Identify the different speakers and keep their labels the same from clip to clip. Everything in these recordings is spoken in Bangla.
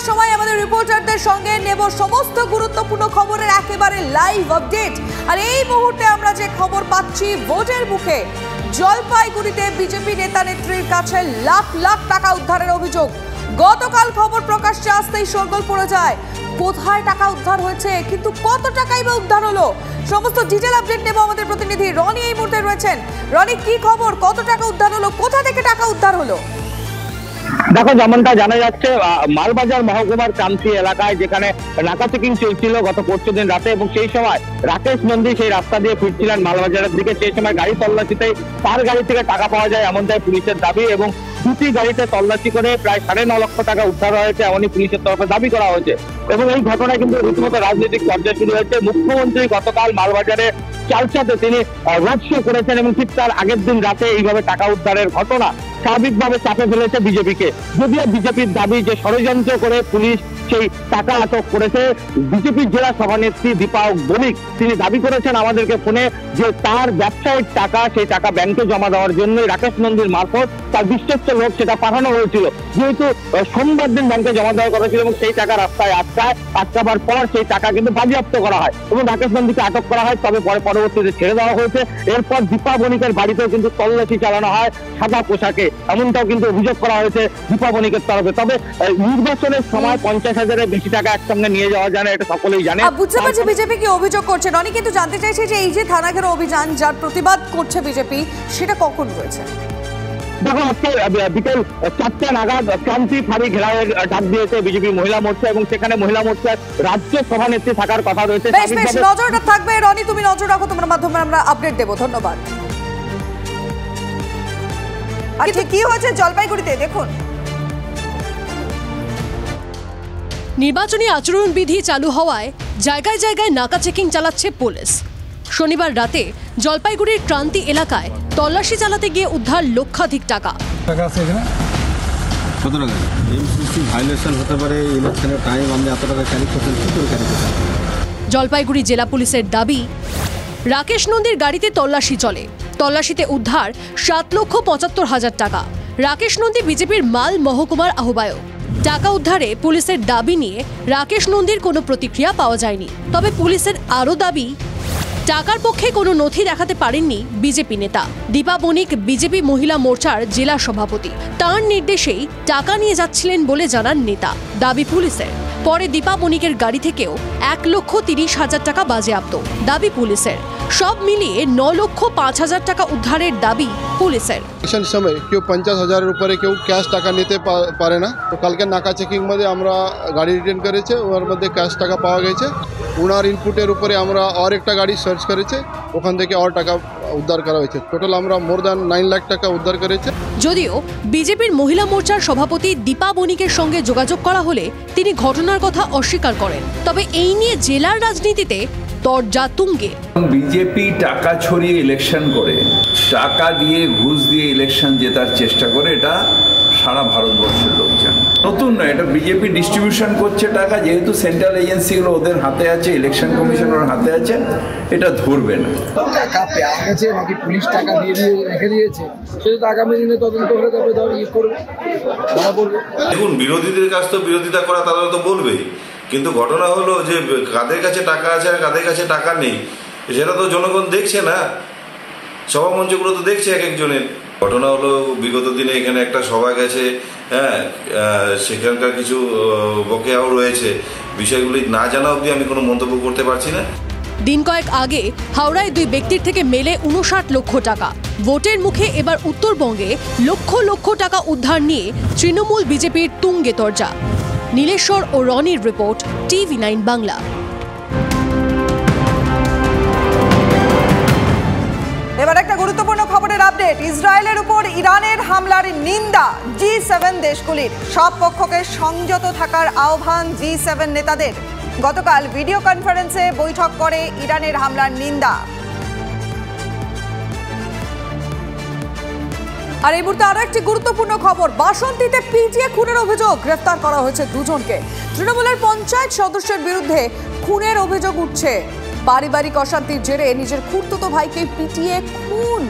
Speaker 1: সময় আমাদের রিপোর্টারদের সঙ্গে নেব সমস্ত গুরুত্বপূর্ণ খবরের একেবারে লাইভ আপডেট। আর এই মুহূর্তে আমরা যে খবর পাচ্ছি, ভোটের মুখে জলপাইগুড়িতে বিজেপি নেতা নেত্রীর কাছে লাখ লাখ টাকা উদ্ধারের অভিযোগ। গতকাল খবর প্রকাশ্যে আসতেই শোরগোল পড়ে যায়। কোথায় টাকা উদ্ধার হয়েছে, কিন্তু কত টাকাই বা উদ্ধার হলো, সমস্ত ডিটেল আপডেট নেব আমাদের প্রতিনিধি রনি এই মুহূর্তে রয়েছেন। রনি, কি খবর, কত টাকা উদ্ধার হলো, কোথা থেকে টাকা উদ্ধার হলো?
Speaker 2: দেখো, যেমনটা জানা যাচ্ছে, মালবাজার মহকুমার কামতি এলাকায় যেখানে নাকা চেকিং চলছিল গত পরশুদিন রাতে, এবং সেই সময় রাকেশ নন্দী সেই রাস্তা দিয়ে ফিরছিলেন মালবাজারের দিকে। সেই সময় গাড়ি তল্লাশিতে তার গাড়ি থেকে টাকা পাওয়া যায় এমনটাই পুলিশের দাবি, এবং দুটি গাড়িতে তল্লাশি করে প্রায় 9.5 লক্ষ টাকা উদ্ধার হয়েছে এমনই পুলিশের তরফে দাবি করা হয়েছে। এবং এই ঘটনায় কিন্তু রীতিমতো রাজনৈতিক চর্চা শুরু হয়েছে। মুখ্যমন্ত্রী গতকাল মালবাজারে চালসাতে তিনি রোড শো করেছেন, এবং ঠিক তার আগের দিন রাতে এইভাবে টাকা উদ্ধারের ঘটনা স্বাভাবিকভাবে চাপে ফেলেছে বিজেপিকে। যদিও বিজেপির দাবি যে ষড়যন্ত্র করে পুলিশ সেই টাকা আটক করেছে। বিজেপির জেলা সভানেত্রী দীপা বণিক তিনি দাবি করেছেন আমাদেরকে ফোনে যে তার ব্যবসায়িক টাকা, সেই টাকা ব্যাংকে জমা দেওয়ার জন্য রাকেশ নন্দীর মারফত তার বিশ্বস্ত লোক সেটা পাঠানো হয়েছিল। যেহেতু সোমবার দিন ব্যাংকে জমা দেওয়ার কথা ছিল, এবং সেই টাকা রাস্তায় আটকাবার পর সেই টাকা কিন্তু বাজেয়াপ্ত করা হয় এবং রাকেশ নন্দীকে আটক করা হয়। তবে পরবর্তীতে ছেড়ে দেওয়া হয়েছে। এরপর দীপা বণিকের বাড়িতেও কিন্তু তল্লাশি চালানো হয় সাদা পোশাকে, এমনটাও কিন্তু অভিযোগ করা হয়েছে দীপা বণিকের তরফে। তবে নির্বাচনের সময় 50,000-এর বেশি টাকা একসঙ্গে নিয়ে যাওয়া যায় না, এটা সকলেই জানে।
Speaker 1: বুঝতে পারছি বিজেপি কি অভিযোগ করছে রনি, কিন্তু জানতে চাইছি যে এই যে থানা ঘেরাও অভিযান যার প্রতিবাদ করছে বিজেপি, সেটা কখন হয়েছে?
Speaker 2: দেখো, আজকে বিকেল 4টা নাগাদ ক্রান্তি ফাঁড়ি ঘেরাওয়ের ডাক দিয়েছে বিজেপি মহিলা মোর্চা, এবং সেখানে মহিলা মোর্চার রাজ্য সভানেত্রী থাকার কথা রয়েছে।
Speaker 1: বেশ নজরটা থাকবে রনি, তুমি নজর রাখো, তোমার মাধ্যমে আমরা আপডেট দেবো। ধন্যবাদ। আচ্ছা, কি হয়েছে জলপাইগুড়িতে দেখুন।
Speaker 3: নির্বাচনী আচরণবিধি চালু হওয়ায় জায়গায় জায়গায় নাকা চেকিং চালাচ্ছে পুলিশ। শনিবার রাতে জলপাইগুড়ির ক্রান্তি এলাকায় তল্লাশি চালাতে গিয়ে উদ্ধার লক্ষাধিক টাকা। জলপাইগুড়ি জেলা পুলিশের দাবি, রাকেশ নন্দীর গাড়িতে তল্লাশি চলে। তল্লাশিতে উদ্ধার 7,75,000 টাকা। রাকেশ নন্দী বিজেপির মাল মহকুমার আহ্বায়ক। টাকা উদ্ধারে পুলিশের দাবি নিয়ে রাকেশ নন্দীর কোনো প্রতিক্রিয়া পাওয়া যায়নি। তবে পুলিশের আরও দাবি, টাকার পক্ষে কোনো নথি দেখাতে পারেননি বিজেপি নেতা। দীপা বণিক বিজেপি মহিলা মোর্চার জেলা সভাপতি, তাঁর নির্দেশেই টাকা নিয়ে যাচ্ছিলেন বলে জানান নেতা। দাবি পুলিশের। পরে দীপা বণিকের গাড়ি থেকেও 1,30,000 টাকা বাজেয়াপ্ত, দাবি পুলিশের। সব মিলিয়ে 9,05,000 টাকা উদ্ধারের দাবি পুলিশের।
Speaker 4: সময় কেউ 50,000-এর উপরে কেউ ক্যাশ টাকা নিতে পারে না। তো কালকে নাকা চেকিং মধ্যে আমরা গাড়ি রিটার্ন করেছে, ওর মধ্যে ক্যাশ টাকা পাওয়া গেছে। ওনার ইনপুটের উপরে আমরা আর একটা গাড়ি সার্চ করেছে, ওখান থেকে আর টাকা উদ্ধার করা হয়েছে। টোটাল আমরা মোর দ্যান 9 লাখ টাকা উদ্ধার করেছে। যদিও
Speaker 3: বিজেপির মহিলা মোর্চার সভাপতি দীপা বণিকের সঙ্গে যোগাযোগ করা হলে তিনি ঘটনার কথা অস্বীকার করেন। তবে এই নিয়ে জেলার রাজনীতিতে তরজা তুঙ্গে।
Speaker 5: বিজেপি টাকা ছড়িয়ে ইলেকশন করে, টাকা দিয়ে ঘুষ দিয়ে ইলেকশন জেতার চেষ্টা করে, এটা সারা ভারতবর্ষের লোক জানে। নতুন নয়, এটা বিজেপি ডিস্ট্রিবিউশন করছে টাকা, যেহেতু সেন্ট্রাল এজেন্সিগুলো ওদের হাতে আছে, ইলেকশন কমিশনের হাতে আছে, এটা ধরবে না।
Speaker 6: টাকা পেয়ে গেছে নাকি পুলিশ টাকা দিয়ে রেখে দিয়েছে, সেটা আগামী দিনে তদন্ত করে তবে
Speaker 7: দেখুন, বিরোধীদের কাছ তো বিরোধিতা করা তারা তো বলবেই, কিন্তু ঘটনা হলো যে কাদের কাছে টাকা আছে আর কাদের কাছে টাকা নেই সেটা তো জনগণ দেখছে না, সভামঞ্চগুলো তো দেখছে এক একজনের। ঘটনা হলো বিগত দিনে এখানে একটা সভা গেছে, হ্যাঁ, সেখানকার কিছু বকেয়াও রয়েছে। বিষয়গুলি না জানা অবধি আমি কোনো মন্তব্য করতে পারছি না।
Speaker 3: দিন কয়েক আগে হাওড়ায় 2 ব্যক্তির থেকে মেলে 59 লক্ষ টাকা। ভোটের মুখে এবার উত্তরবঙ্গে লক্ষ লক্ষ টাকা উদ্ধার নিয়ে তৃণমূল বিজেপির তুঙ্গে তরজা। নীলেশ্বর ও রনির রিপোর্ট, TV9 বাংলা।
Speaker 1: এবার একটা গুরুত্বপূর্ণ খবরের আপডেট। ইসরায়েলের উপর ইরানের হামলার নিন্দা G7 দেশগুলির। সব পক্ষকে সংযত থাকার আহ্বান G7 নেতাদের। গতকাল ভিডিও কনফারেন্সে বৈঠক করে ইরানের হামলার নিন্দা। আর এই মুহূর্তে আরো একটি গুরুত্বপূর্ণ খবর, বাসন্তীতে পিটিয়ে খুনের অভিযোগ, গ্রেফতার করা হয়েছে 2 জনকে। তৃণমূলের পঞ্চায়েত সদস্যের বিরুদ্ধে খুনের অভিযোগ উঠছে। পারিবারিক অশান্তির জেরে নিজের খুড়তুতো ভাইকে পিটিয়ে খুন।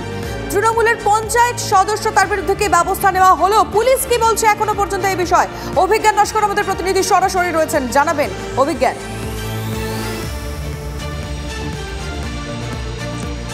Speaker 1: তৃণমূলের পঞ্চায়েত সদস্য, তার বিরুদ্ধে কি ব্যবস্থা নেওয়া হলো, পুলিশ কি বলছে এখনো পর্যন্ত এই বিষয়? অভিজ্ঞান নস্কর আমাদের প্রতিনিধি সরাসরি রয়েছেন, জানাবেন অভিজ্ঞান।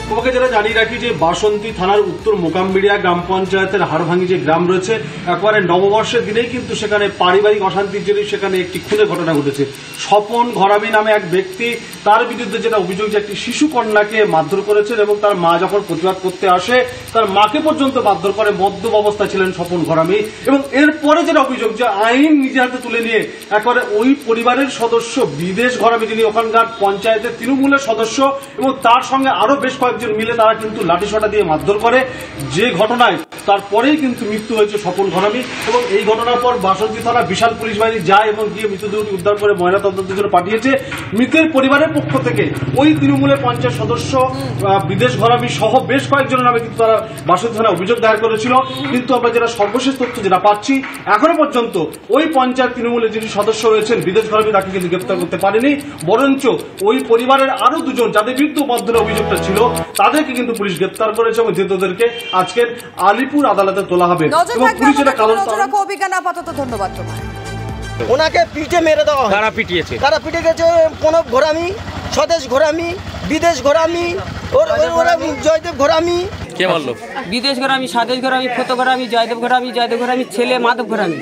Speaker 8: তোমাকে যেটা জানিয়ে রাখি যে বাসন্তী থানার উত্তর মোকামবিড়িয়া গ্রাম পঞ্চায়েতের হাড়ভাঙ্গি যে গ্রাম রয়েছে, একবারে নববর্ষের দিনেই কিন্তু সেখানে পারিবারিক অশান্তির জন্য সেখানে একটি খুনের ঘটনা ঘটেছে। স্বপন ঘরামি নামে এক ব্যক্তি, তার বিরুদ্ধে যেটা অভিযোগ যে একটি শিশু কন্যাকে মারধর করেছেন এবং তার মা যখন প্রতিবাদ করতে আসে তার মাকে পর্যন্ত মারধর করে। মদ্যপ অবস্থায় ছিলেন স্বপন ঘরামি এবং এরপরে যেটা অভিযোগ যে আইন নিজে হাতে তুলে নিয়ে একবারে ওই পরিবারের সদস্য বিদেশ ঘরামি, যিনি ওখানকার পঞ্চায়েতের তৃণমূলের সদস্য, এবং তার সঙ্গে আরো বেশ কয়েকজন মিলে তারা কিন্তু লাঠিসোঁটা দিয়ে মারধর করে, যে ঘটনায় তারপরেই কিন্তু মৃত্যু হয়েছে স্বপন ঘরামি। এবং এই ঘটনার পর বাসন্তী থানা বিশাল পুলিশ বাহিনী যায় এবং গিয়ে মৃতদেহটি উদ্ধার করে ময়নাতদন্তের জন্য পাঠিয়েছে। মৃতের পরিবারের পক্ষ থেকে ওই তৃণমূলের পঞ্চায়েত সদস্য বিদেশ ঘরামি সহ বেশ কয়েকজনের নামে কিন্তু তারা বাসন্তী থানায় অভিযোগ দায়ের করেছিল। কিন্তু আমরা যেটা সর্বশেষ তথ্য যেটা পাচ্ছি, এখনো পর্যন্ত ওই পঞ্চায়েত তৃণমূলের যিনি সদস্য রয়েছেন বিদেশ ঘরামি, তাকে কিন্তু গ্রেপ্তার করতে পারেনি। বরঞ্চ ওই পরিবারের আরো দুজন যাদের বিরুদ্ধে মারধরের অভিযোগটা ছিল তাদেরকে কিন্তু পুলিশ গ্রেপ্তার করেছে এবং ধৃতদেরকে আজকের আলিপুর আদালতে তোলা হবে। এবং পুলিশ এটা কারণ
Speaker 1: অভিজ্ঞান, আপাতত ধন্যবাদ তোমায়।
Speaker 9: ওনাকে পিঠে মেরে দেওয়া হয়। তারা পিঠে গেছে প্রণব ঘরামি, স্বদেশ ঘরামি, বিদেশ ঘরামি, ওরা জয়দেব ঘরামি।
Speaker 10: কে বললো? বিদেশ ঘরামি, স্বদেশ ঘরামি, ফতো ঘরামি, জয়দেব ঘরামি, জয়দেব ঘরামি ছেলে মাধব ঘরামি।